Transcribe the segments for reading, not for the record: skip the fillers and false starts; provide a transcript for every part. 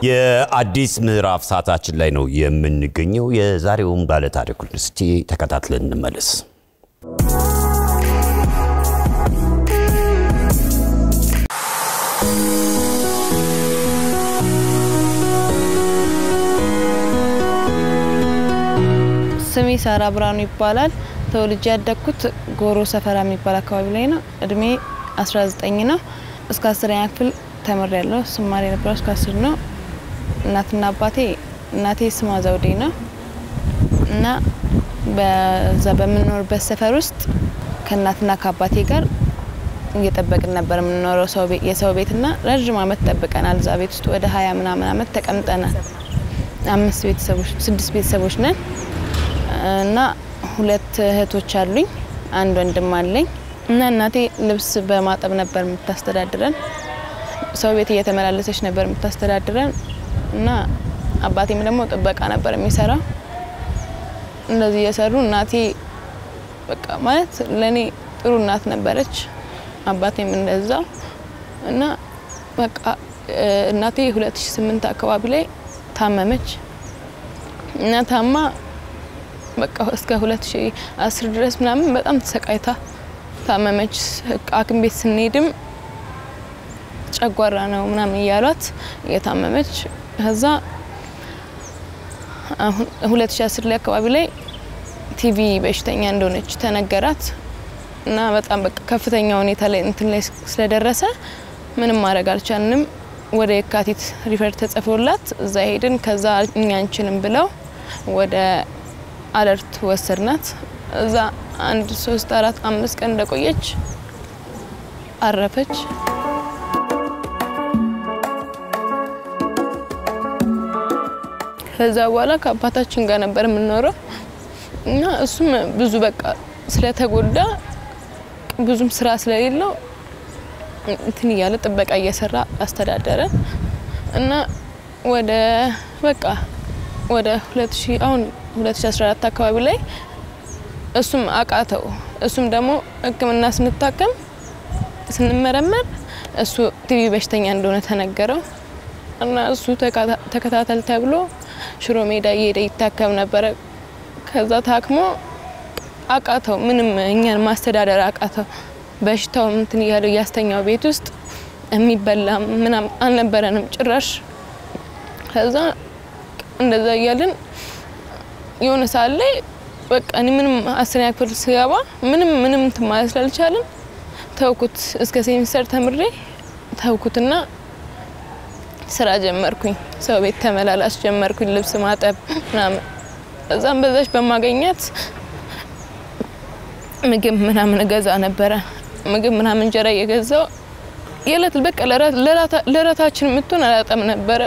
የአዲስ ምዕራፍ ሰዓታችን ላይ ነው የምንገኘው የዛሬውን ባለ ታሪኩን እስቲ ተከታትለን እንመለስ ስሜ ሳራ ብራኑ ይባላል ተወልጄ ያደግኩት ጎሮ ሰፈራ የሚባል አካባቢ ላይ ነው እድሜ 19 ነው እስከ 10ኛ ክፍል ተመረያለሁ ስማሬ ነበር እስከ 10 ነው እናትና አባቴ እናቴ ስሟ ዘውዴ ነው እና በዛ በመኖርበት ሰፈር ውስጥ ከእናትና ከአባቴ ጋር እየጠበቅን ነበር የምንኖረው የሰው ቤትና ረጅም አመት ተጠብቀናል እዛ ቤት ውስጥ ወደ 20 ምናምን አመት ተቀምጠናል 6 ቤተሰቦች ነን እና ሁለት እህቶች አሉኝ አንድ ወንድም አለኝ እና እናቴ ልብስ በማጠብ ነበር የምታስተዳድረን ሰው ቤት እየተመላለሰች ነበር የምታስተዳድረን እና አባቴም ደግሞ ጥበቃ ነበር የሚሰራው እንደዚህ እየሰሩ እናቴ በቃ ማለት ለኔ ጥሩ እናት ነበረች አባቴም እንደዛው እና በቃ እናቴ 2008 አካባቢ ላይ ታመመች እና ታማ በቃ እስከ 2010 ድረስ ምናምን በጣም ተሰቃይታ ታመመች አክም ቤት ስንሄድም ጨጓራ ነው ምናምን ያሏት የታመመች ከዛ 2010 ላይ አካባቢ ላይ ቲቪ በሽተኛ እንደሆነች ተነገራት እና በጣም በቃ ከፍተኛ ሁኔታ ላይ እንትን ላይ ስለደረሰ ምንም ማድረግ አልቻልንም ወደ የካቲት ሪፈር ተጽፎላት እዛ ሄድን ከዛ እኛ አንችልም ብለው ወደ አለርት ወሰድናት እዛ 1 3 4 5 ቀን እንደቆየች አረፈች ከዛ በኋላ ከአባታችን ጋር ነበር የምንኖረው እና እሱም ብዙ በቃ ስለተጎዳ ብዙም ስራ ስለሌለው እንትን ያለ ጥበቃ እየሰራ አስተዳደረ እና ወደ በቃ ወደ 2014 አካባቢ ላይ እሱም አቃተው እሱም ደግሞ ህክምና ስንታከም ስንመረመር እሱ ቲቪ በሽተኛ እንደሆነ ተነገረው እና እሱ ተከታተል ተብሎ ሽሮ ሜዳ እየሄደ ይታከም ነበር ከዛ ታክሞ አቃተው ምንም እኛን ማስተዳደር አቃተው በሽታው እንትን ያለው ያስተኛው ቤት ውስጥ የሚበላ ምንም አልነበረንም ጭራሽ ከዛ እንደዛ ያለን የሆነ ሳለ በቃ እኔ ምንም 10ኛ ክፍል ስገባ ምንም ማለት አልቻለም ተውኩት እስከ ሴሚስተር ተምሬ ተውኩትና ስራ ጀመርኩኝ ሰው ቤት ተመላላሽ ጀመርኩኝ ልብስ ማጠብ ምናምን እዛም በዛሽ በማገኘት ምግብ ምናምን ገዛ ነበር ምግብ ምናምን እንጀራ እየገዛው የለት በቃ ለራታችን ምትሆን አላጣም ነበር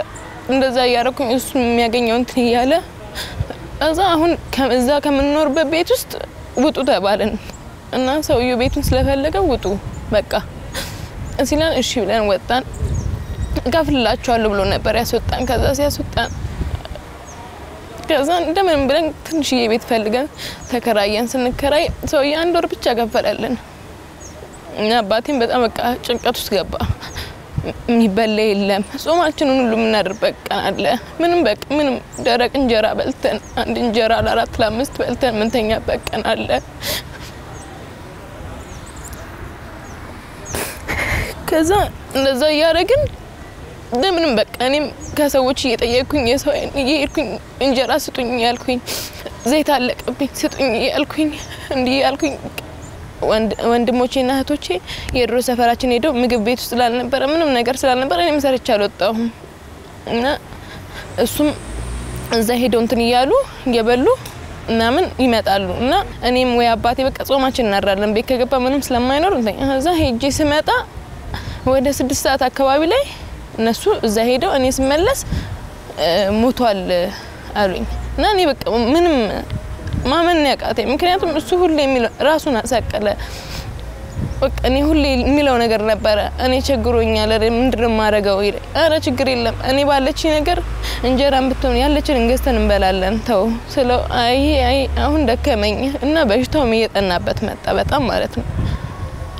እንደዛ ያረኩኝ እሱ የሚያገኘው እንትን ይያለ እዛ አሁን ከዛ ከመኖርበት ቤት ውስጥ ውጡ ተባለን እና ሰውየው ቤቱን ስለፈለገ ውጡ በቃ እሲላን እሺ ብለን ወጣን ከፍላችኋለሁ ብሎ ነበር ያስወጣን ከዛ ሲያስወጣን ከዛ እንደምን ብለን ትንሽዬ ቤት ፈልገን ተከራየን ስንከራይ ሰውየው 1 ወር ብቻ ከፈለልን እና አባቴም በጣም በቃ ጭንቀት ውስጥ ገባ የሚበላ የለም ጾማችንን ሁሉ ምናደርበቀን አለ ምንም በቃ ምንም ደረቅ እንጀራ በልተን አንድ እንጀራ ለ4 ለ5 በልተን ምንተኛ በቀን አለ ከዛ እንደዛ ያረግን ደምንም በቃ እኔም ከሰዎች እየጠየቅኩኝ የሰው እየሄድኩኝ እንጀራ ስጡኝ ያልኩኝ ዘይት አለቀብኝ ስጡኝ ያልኩኝ እንዲህ ያልኩኝ ወንድሞቼና እህቶቼ የድሮ ሰፈራችን ሄደው ምግብ ቤት ውስጥ ስላልነበረ ምንም ነገር ስላልነበረ እኔም ሰርቻ አልወጣሁም እና እሱም እዛ ሄደው እንትን ይያሉ እየበሉ ምናምን ይመጣሉ እና እኔም ወይ አባቴ በቃ ጾማችን እናራለን ቤት ከገባ ምንም ስለማይኖር እዛ ሄጄ ስመጣ ወደ 6 ሰዓት አካባቢ ላይ እነሱ እዛ ሄደው እኔ ስመለስ ሞቷል አሉኝ እና እኔ በቃ ምንም ማመን ያቃተኝ ምክንያቱም እሱ ሁሌ የሚለው ራሱን አሳቀለ በቃ እኔ ሁሌ የሚለው ነገር ነበር እኔ ቸግሮኛል ምንድነው ማረጋው ይለ አረ ችግር የለም እኔ ባለች ነገር እንጀራን ብትሆን ያለችን እንገስተን እንበላለን ተው ስለው አይ አሁን ደከመኝ እና በሽታው እየጠናበት መጣ በጣም ማለት ነው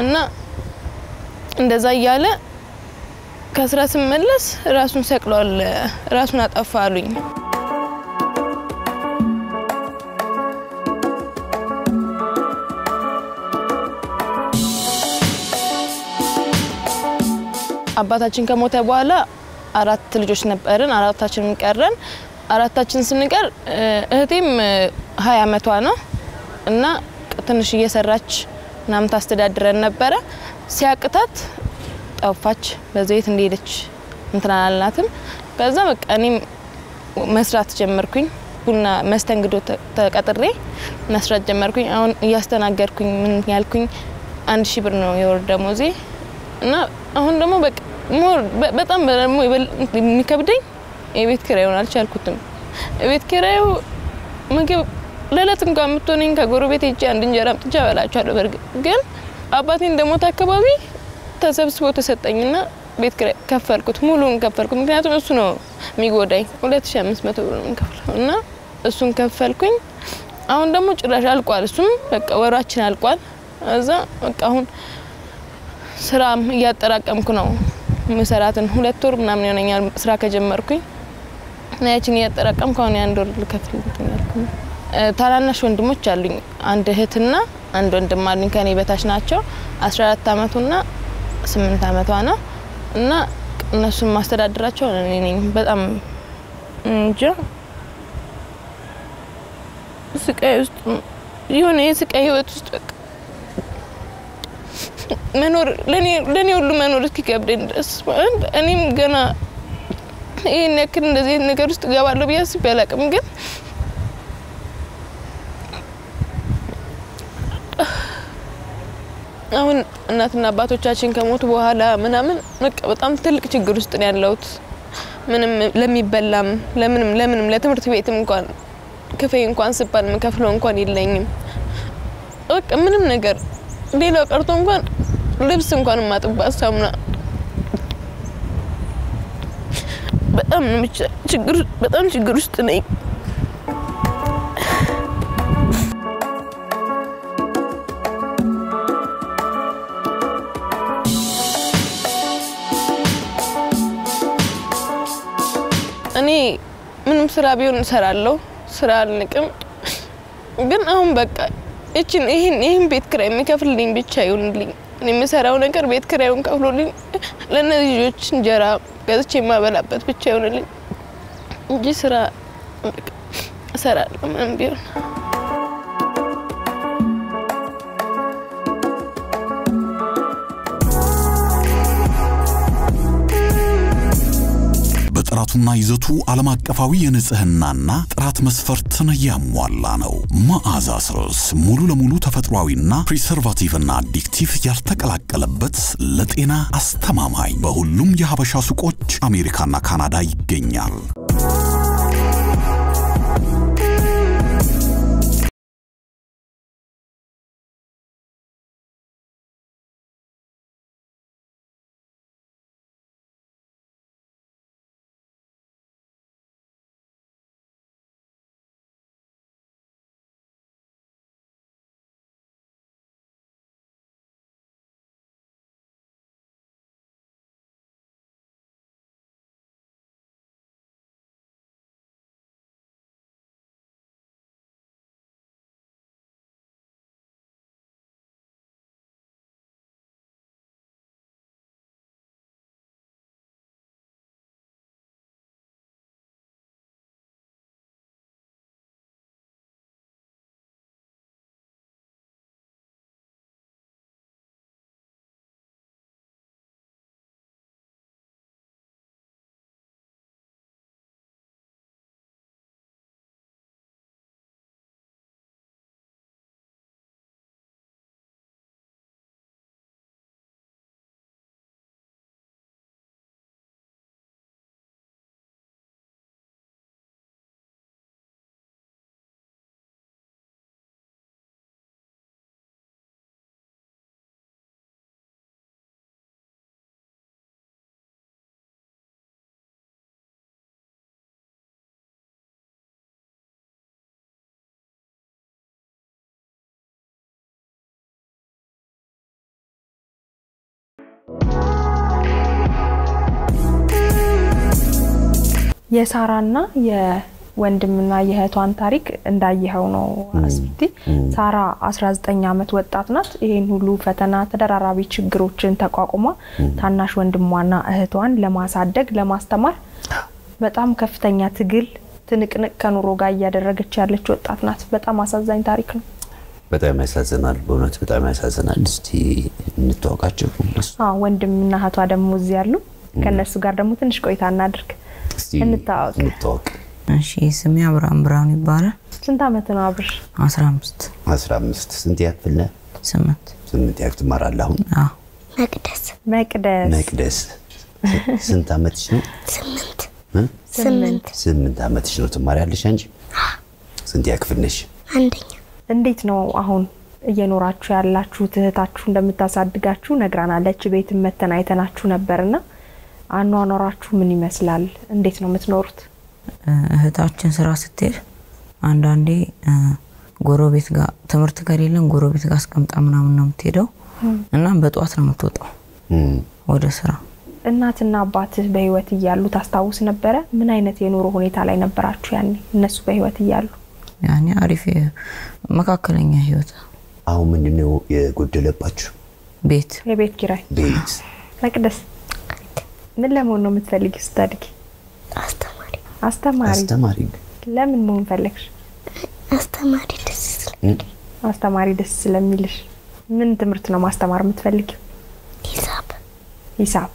እና እንደዛ ያለ ከስራ ስመለስ ራሱን ሰቅሏል ራሱን አጠፋሉኝ አባታችን ከሞተ በኋላ አራት ልጆች ነበርን አራታችንን ቀረን አራታችን ስንቀር እህቴም 20 አመቷ ነው እና ትንሽ እየሰራች ናም ታስተዳድረን ነበር ሲያቅታት ጠፋች በዘይት እንደሄደች እንትናናልናትም ከዛ በቃ እኔም መስራት ጀመርኩኝ ቡና መስተንግዶ ተቀጥሬ መስራት ጀመርኩኝ አሁን ያስተናገርኩኝ ምን ያልኩኝ 1000 ብር ነው የወር ደሞዜ እና አሁን ደግሞ በቃ በጣም ደግሞ የሚከብደኝ የቤት ኪራዩን አልቻልኩትም የቤት ኪራዩ ምግብ ለለት እንኳን ምትሆነኝ ከጎረቤት ሄጄ አንድ እንጀራ አምጥቼ አበላቻለሁ በርግጥ ግን አባቴን እንደሞተ አካባቢ ተሰብስቦ ተሰጠኝና ቤት ኪራይ ከፈልኩት ሙሉን ከፈልኩት ምክንያቱም እሱ ነው የሚጎዳኝ 2500 ብር ነው ከፍለው እና እሱን ከፈልኩኝ አሁን ደግሞ ጭራሽ አልቋል እሱም በቃ ወራችን አልቋል እዛ በቃ አሁን ስራም ያጠራቀምኩ ነው መሰራትን 2 ወር ምናምን ይሆነኛል ስራ ከጀመርኩኝ ናያችን ያጠራቀምኩ አሁን ያን ወር ልከፍልልኛልኩ ታናናሽ ወንድሞች አሉኝ አንድ እህትና አንድ ወንድም አሉኝ ከኔ በታች ናቸው 14 አመቱና 8 አመቷ ነው እና እነሱን ማስተዳደራቸው እኔ ነኝ በጣም እንጃ ስቃይ ውስጥ ይሁን የስቃይ ህይወት ውስጥ በቃ መኖር ለኔ ሁሉ መኖር እስኪከብደኝ ድረስ እኔም ገና ይሄን ያክል እንደዚህ ነገር ውስጥ ገባለሁ ቢያስ በላቅም ግን አሁን እናትና አባቶቻችን ከሞቱ በኋላ ምናምን በቃ በጣም ትልቅ ችግር ውስጥ ነው ያለሁት ምንም ለሚበላም ለምንም ለትምህርት ቤትም እንኳን ከፈይ እንኳን ስባል መከፍለው እንኳን የለኝም በቃ ምንም ነገር ሌላው ቀርቶ እንኳን ልብስ እንኳን ማጥባት ሳሙና በጣም ችግር ውስጥ ነኝ እኔ ምንም ስራ ቢሆን እሰራለሁ ስራ አልንቅም ግን አሁን በቃ ይሄን ቤት ኪራይ የሚከፍልልኝ ብቻ ይሁንልኝ እኔ የምሰራው ነገር ቤት ኪራዩን ከፍሎልኝ ለነዚህ ልጆች እንጀራ ገዝቼ ማበላበት ብቻ ይሁንልኝ እንጂ ስራ እሰራለሁ ምንም ቢሆን ጥራቱና ይዘቱ ዓለም አቀፋዊ የንጽህናና ጥራት መስፈርትን ያሟላ ነው መዓዛ ስሮስ ሙሉ ለሙሉ ተፈጥሯዊና ፕሪሰርቫቲቭና አዲክቲቭ ያልተቀላቀለበት ለጤና አስተማማኝ በሁሉም የሀበሻ ሱቆች አሜሪካና ካናዳ ይገኛል የሳራና የወንድምና የእህቷን ታሪክ እንዳየኸው ነው አስብቲ ሳራ 19 ዓመት ወጣት ናት ይሄን ሁሉ ፈተና ተደራራቢ ችግሮችን ተቋቁማ ታናሽ ወንድሟና እህቷን ለማሳደግ ለማስተማር በጣም ከፍተኛ ትግል ትንቅንቅ ከኑሮ ጋር ያደረገች ያለች ወጣት ናት በጣም አሳዛኝ ታሪክ ነው በጣም ያሳዝናል በእውነት በጣም ያሳዝናል እስቲ እንተዋወቃቸው ወንድምና እህቷ ደግሞ እዚህ ያሉ ከነሱ ጋር ደግሞ ትንሽ ቆይታ እናድርግ እንተዋወቅ እሺ ስሜ አብርሃም ብራውን ይባላል ስንት አመት ነው አብርሽ 15 ስንት ያክል ነህ 8 ያክል ትማራለህ አሁን መቅደስ ስንት አመትሽ ነው 8 አመትሽ ነው ትማሪያለሽ አንቺ ስንት ያክል ነሽ አንደኛ እንዴት ነው አሁን እየኖራችሁ ያላችሁ እህታችሁ እንደምታሳድጋችሁ ነግራናለች ቤት መተናይተናችሁ ነበርና አኗኗራችሁ ምን ይመስላል እንዴት ነው የምትኖሩት እህታችን ስራ ስትሄድ አንዳንዴ ጎረቤት ጋር ትምርት ከሌለን ጎረቤት ጋር አስቀምጣ ምናምን ነው የምትሄደው እና በጧት ነው የምትወጣው ወደ ስራ እናትና አባትህ በህይወት ይያሉ ታስታውስ ነበር ምን አይነት የኑሮ ሁኔታ ላይ ነበራችሁ ያኔ እነሱ በህይወት ይያሉ ያኔ አሪፍ መካከለኛ ህይወት አሁን ምንድነው የጎደለባችሁ ቤት የቤት ኪራይ ቤት መቅደስ ምን ለምን ነው የምትፈልጊው ስታድጊ አስተማሪ ለምን መሆን ፈለግሽ አስተማሪ ደስ ስለሚልሽ ምን ትምርት ነው ማስተማር የምትፈልጊው ሂሳብ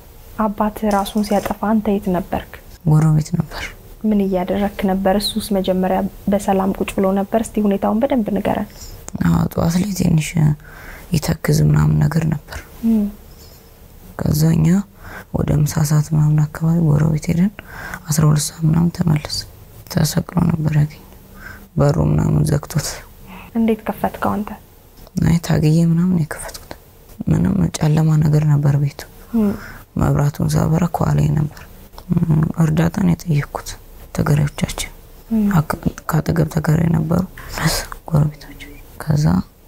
አባት ራሱን ሲያጠፋ አንተ የት ነበርክ ጎረቤት ነበር ምን ያደረክ ነበር እሱስ መጀመሪያ በሰላም ቁጭ ብሎ ነበር እስቲ ሁኔታውን በደንብ ንገረን ጧት ላይ ትንሽ ይተክዝ ምናምን ነገር ነበር ከዛኛ ወደ ምሳ ሰዓት ምናምን አካባቢ ጎረቤት ሄደን 12 ሰዓት ምናምን ተመለስ ተሰቅሎ ነበር ያገኝ በሩ ምናምን ዘግቶት እንዴት ከፈትከው አንተ ናይ ታግዬ ምናምን የከፈትኩት ምንም ጨለማ ነገር ነበር ቤቱ መብራቱን ሳበራ ኳላይ ነበር እርዳታን የጠየቅኩት ተገራዮቻችን ካጠገብ ተገራይ ነበሩ ጎረቤቶች ከዛ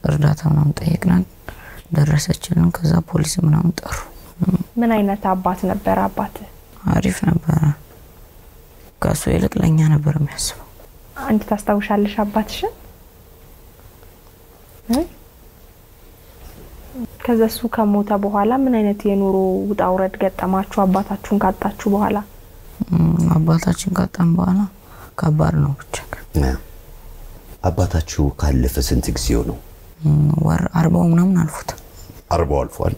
እርዳታ ምናምን ጠየቅናል ደረሰችልን ከዛ ፖሊስ ምናምን ጠሩ ምን አይነት አባት ነበር አባት አሪፍ ነበር ከሱ ይልቅ ለኛ ነበር የሚያስበው አንቺ ታስታውሻለሽ አባትሽን ከዛሱ ከሞተ በኋላ ምን አይነት የኑሮ ውጣውረድ ገጠማችሁ አባታችሁን ካጣችሁ በኋላ አባታችን ካጣን በኋላ ከባድ ነው ብቻ አባታችሁ ካለፈ ስንት ጊዜው ነው ወር 40 ምናምን አልፎት 40 አልፏል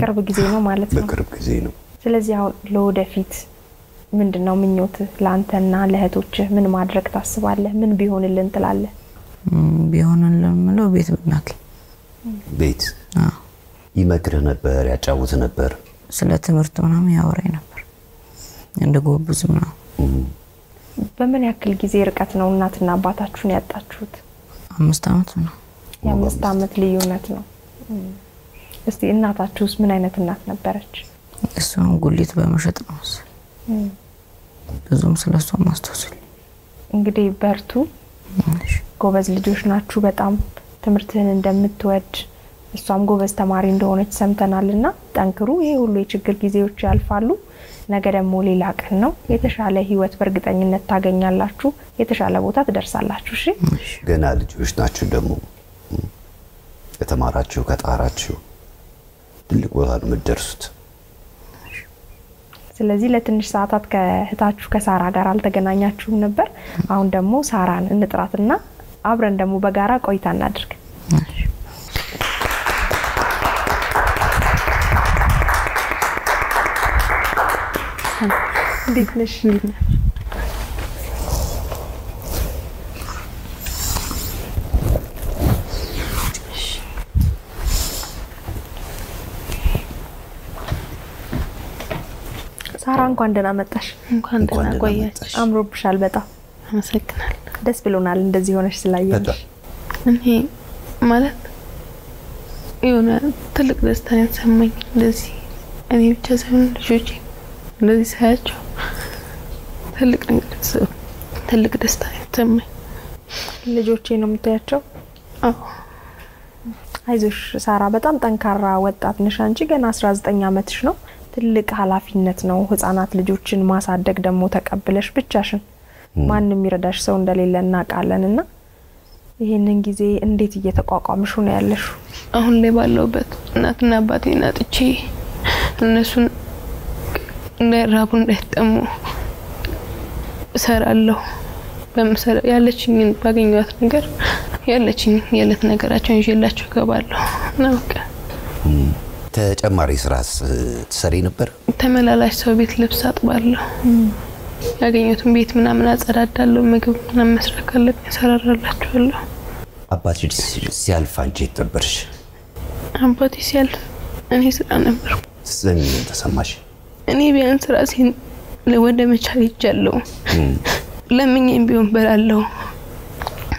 ቅርብ ጊዜ ነው ማለት ነው በቅርብ ጊዜ ነው ስለዚህ አሁን ለወደፊት ምንድነው ምኞት ላንተና ለእህቶችህ ምን ማድረግ ታስባለህ ምን ቢሆንልን ትላለህ ቢሆንልን ምለው ቤት ብናክ ቤት ይመክር ነበር ያጫውት ነበር ስለ ትምርት ምናምን ያወራይ ነበር እንደጎብዝ ምናምን በምን ያክል ጊዜ ርቀት ነው እናትና አባታችሁን ያጣችሁት 5 አመት ነው የ5 አመት ልዩነት ነው እስቲ እናታችሁስ ምን አይነት እናት ነበረች እሱን ጉሊት በመሸጥ ነው ብዙም ስለሷ ማስተዋል እንግዲህ በርቱ ጎበዝ ልጆች ናችሁ በጣም ትምርትህን እንደምትወድ እሷም ጎበዝ ተማሪ እንደሆነች ሰምተናልና ጠንክሩ ይሄ ሁሉ የችግር ጊዜዎች ያልፋሉ ነገ ደግሞ ሌላ ቀን ነው የተሻለ ህይወት በርግጠኝነት ታገኛላችሁ የተሻለ ቦታ ትደርሳላችሁ እሺ ገና ልጆች ናችሁ ደግሞ ከተማራችሁ ከጣራችሁ ትልቅ ቦታ ነው የምትደርሱት ስለዚህ ለትንሽ ሰዓታት ከእህታችሁ ከሳራ ጋር አልተገናኛችሁም ነበር አሁን ደግሞ ሳራን እንጥራትና አብረን ደግሞ በጋራ ቆይታ እናድርግ እንዴት ነሽ ሳራ እንኳን ደህና መጣሽ እንኳን ደህና ቆያችሁ አምሮብሻል በጣም አመሰግናለሁ ደስ ብሎናል እንደዚህ ሆነሽ ስላየሽ እኔ ማለት የሆነ ትልቅ ደስታ የተሰማኝ እንደዚህ እኔ ብቻ ሳይሆን ልጆቼ እንደዚህ ሳያቸው ትልቅ ደስታ የተሰማኝ ልጆቼ ነው የምታያቸው አይዞሽ ሳራ በጣም ጠንካራ ወጣት ነሽ አንቺ ገና 19 አመትሽ ነው ትልቅ ኃላፊነት ነው ህፃናት ልጆችን ማሳደግ ደግሞ ተቀብለሽ ብቻሽን ማንንም ይረዳሽ ሰው እንደሌለ እናቃለንና ይሄንን ጊዜ እንዴት እየተቋቋምሽ ነው ያለሽ? አሁን ላይ ባለውበት እናትና አባቴን አጥቼ እነሱን ለራቡ እንዳይጠሙ እሰራለሁ። በመሰረ ያለችኝን ባገኘኋት ነገር ያለችኝ የለት ነገራቸውን ይዤላቸው ገባለሁ ነው በቃ። ተጨማሪ ስራስ ትሰሪ ነበር? ተመላላሽ ሰው ቤት ልብስ አጥባለሁ። ያገኘሁትን ቤት ምናምን አጸዳዳለሁ። ምግብ ምናምን መስራት ካለብኝ እሰራራላችኋለሁ። አባትሽ ሲያልፍ አንቺ ተበርሽ? አባቴ ሲያልፍ እኔ ስራ ነበር። ምን ተሰማሽ? እኔ ቢያንስ ራሴን ለወደ መቻል ይቻለው ለምኝም ቢሆን በላለው።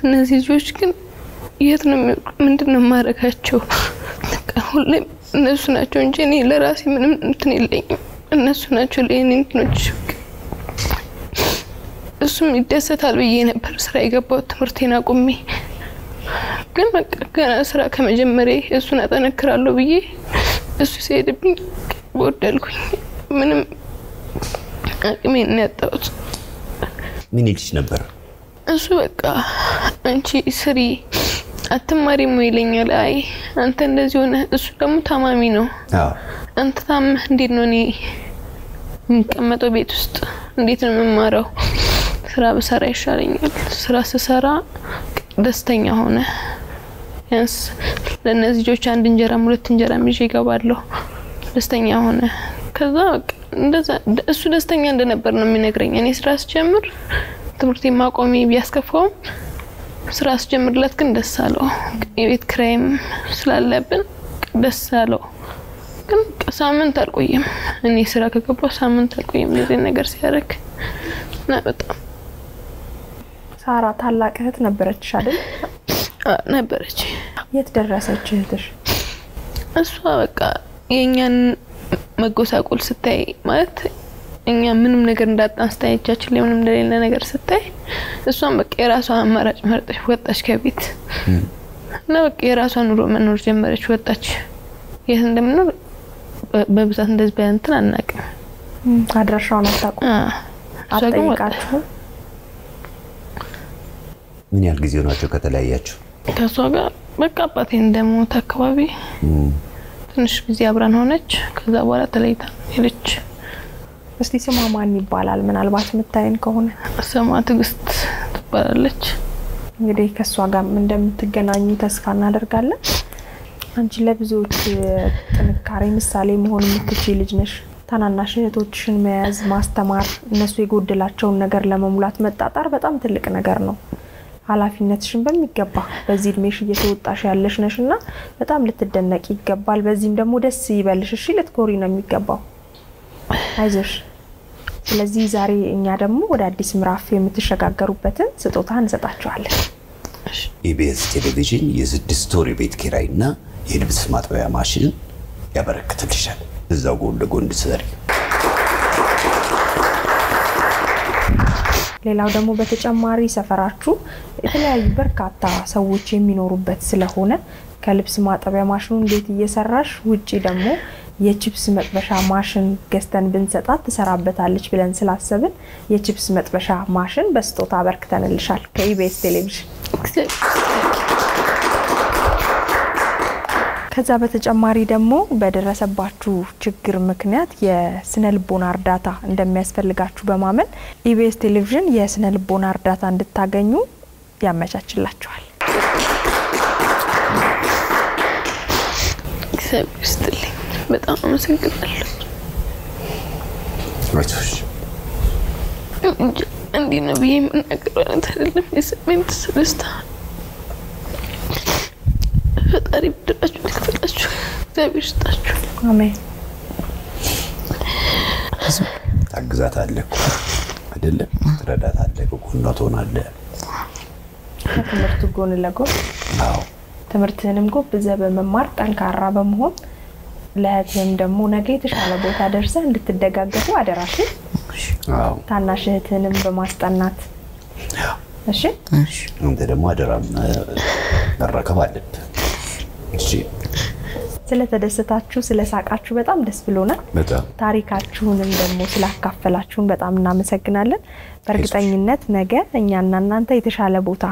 እነዚህ ልጆች ግን የት ነው ምንድነው ማረጋቸው? ሁሌም እነሱ ናቸው እንጂ እኔ ለራሴ ምንም እንትን የለኝም። እነሱ ናቸው ለኔ እንትኖች። እሱም ይደሰታል ብዬ ነበር ስራ የገባው ትምህርቴን አቁሜ። ግን በቃ ገና ስራ ከመጀመሪያ እሱን አጠነክራለሁ ብዬ እሱ ሲሄድብኝ ወደልኩኝ። ምንም አቅሜን ያጣሁት። ምን ይልሽ ነበር? እሱ በቃ አንቺ ስሪ አትማሪም ይለኛል። አይ አንተ እንደዚህ ሆነ። እሱ ደግሞ ታማሚ ነው። አዎ አንተ ታመህ እንዴት ነው እኔ የምቀመጠው ቤት ውስጥ? እንዴት ነው የምማረው? ስራ በሰራ ይሻለኛል። ስራ ስሰራ ደስተኛ ሆነ። ያንስ ለነዚህ ልጆች አንድ እንጀራ ሁለት እንጀራ ይዤ እገባለሁ። ደስተኛ ሆነ። ከዛ በቃ እንደዛ እሱ ደስተኛ እንደነበር ነው የሚነግረኝ። እኔ ስራ ስጀምር ትምህርቴን ማቆሜ ቢያስከፋውም ስራ ስጀምርለት ግን ደስ አለው። የቤት ክራይም ስላለብን ደስ አለው። ግን ሳምንት አልቆየም። እኔ ስራ ከገባሁ ሳምንት አልቆየም ለዚህ ነገር ሲያደርግ እና በጣም ሳራ ታላቅ እህት ነበረች አይደል? ነበረች። የት ደረሰች እህትሽ? እሷ በቃ የኛን መጎሳቆል ስታይ ማለት እኛ ምንም ነገር እንዳጣን ስታይቻችን ለምንም እንደሌለ ነገር ስታይ እሷም በቃ የራሷ አማራጭ መርጠሽ ወጣች ከቤት እና በቃ የራሷ ኑሮ መኖር ጀመረች። ወጣች። የት እንደምኖር በብዛት እንደዚህ በእንትን አናውቅም። አድራሻውን አታውቁም? አጠይቃችሁ? ምን ያህል ጊዜ ሆናችሁ ከተለያያችሁ? ከሷ ጋር በቃ አባቴ እንደሞተ አካባቢ ትንሽ ጊዜ አብራን ሆነች። ከዛ በኋላ ተለይታ ሄደች። እስቲ ስሟ ማን ይባላል? ምናልባት መታየን ከሆነ ስሟ ትግስት ትባላለች። እንግዲህ ከሷ ጋር እንደምትገናኙ ተስፋ እናደርጋለን። አንቺ ለብዙዎች ጥንካሬ ምሳሌ መሆን የምትችይ ልጅ ነሽ። ታናናሽ እህቶችሽን መያዝ ማስተማር እነሱ የጎደላቸውን ነገር ለመሙላት መጣጣር በጣም ትልቅ ነገር ነው። ኃላፊነትሽን በሚገባ በዚህ እድሜሽ እየተወጣሽ ያለሽ ነሽና በጣም ልትደነቂ ይገባል። በዚህም ደግሞ ደስ ይበልሽ። እሺ ልትኮሪ ነው የሚገባው። አይዞሽ። ስለዚህ ዛሬ እኛ ደግሞ ወደ አዲስ ምዕራፍ የምትሸጋገሩበትን ስጦታ እንሰጣችኋለን። ኢቢኤስ ቴሌቪዥን የ6 ወር ቤት ኪራይና የልብስ ማጠቢያ ማሽን ያበረክትልሻል። እዛው ጎን ለጎን ትሰሪ። ሌላው ደግሞ በተጨማሪ ሰፈራችሁ የተለያዩ በርካታ ሰዎች የሚኖሩበት ስለሆነ ከልብስ ማጠቢያ ማሽኑን ቤት እየሰራሽ ውጪ ደግሞ የቺፕስ መጥበሻ ማሽን ገዝተን ብንሰጣት ትሰራበታለች ብለን ስላሰብን የቺፕስ መጥበሻ ማሽን በስጦታ አበርክተንልሻል ከኢቢኤስ ቴሌቪዥን። ከዛ በተጨማሪ ደግሞ በደረሰባችሁ ችግር ምክንያት የስነ ልቦና እርዳታ እንደሚያስፈልጋችሁ በማመን ኢቢኤስ ቴሌቪዥን የስነ ልቦና እርዳታ እንድታገኙ ያመቻችላችኋል። ሰብስጥልኝ በጣም አመሰግናለሁ። ወይቶሽ እንዴ ነው በየምናገረው አይደለም የስሜት ስልስታ ፈጣሪ ብድራችሁ ይክፈላችሁ። እግዚአብሔር ይስጣችሁ። አሜን። ታግዛታለህ አይደለም? ትረዳታለህ፣ ጎኗ ትሆናለህ። ከትምህርቱ ጎን ለጎን አዎ ትምህርትህንም ጎብዘህ በመማር ጠንካራ በመሆን ለእህትህም ደግሞ ነገ የተሻለ ቦታ ደርሰህ እንድትደጋገፉ አደራሽ። አዎ ታናሽ እህትህንም በማስጠናት እሺ። አንተ ደግሞ አደራም መረከብ አለብህ። እሺ ስለተደሰታችሁ ስለሳቃችሁ በጣም ደስ ብሎናል በጣም ታሪካችሁንም ደግሞ ስላካፈላችሁን በጣም እናመሰግናለን በእርግጠኝነት ነገ እኛና እናንተ የተሻለ ቦታ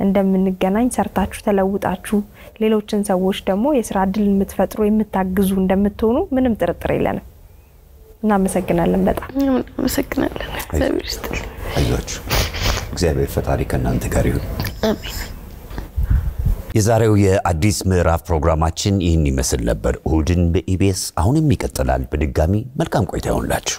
እንደምንገናኝ ሰርታችሁ ተለውጣችሁ ሌሎችን ሰዎች ደግሞ የሥራ ዕድል የምትፈጥሩ የምታግዙ እንደምትሆኑ ምንም ጥርጥር የለንም እናመሰግናለን በጣም እናመሰግናለን እግዚአብሔር ይስጥልኝ አይዟችሁ እግዚአብሔር ፈጣሪ ከእናንተ ጋር ይሁን አሜን የዛሬው የአዲስ ምዕራፍ ፕሮግራማችን ይህን ይመስል ነበር እሁድን በኢቢኤስ አሁንም ይቀጥላል በድጋሚ መልካም ቆይታ ይሁንላችሁ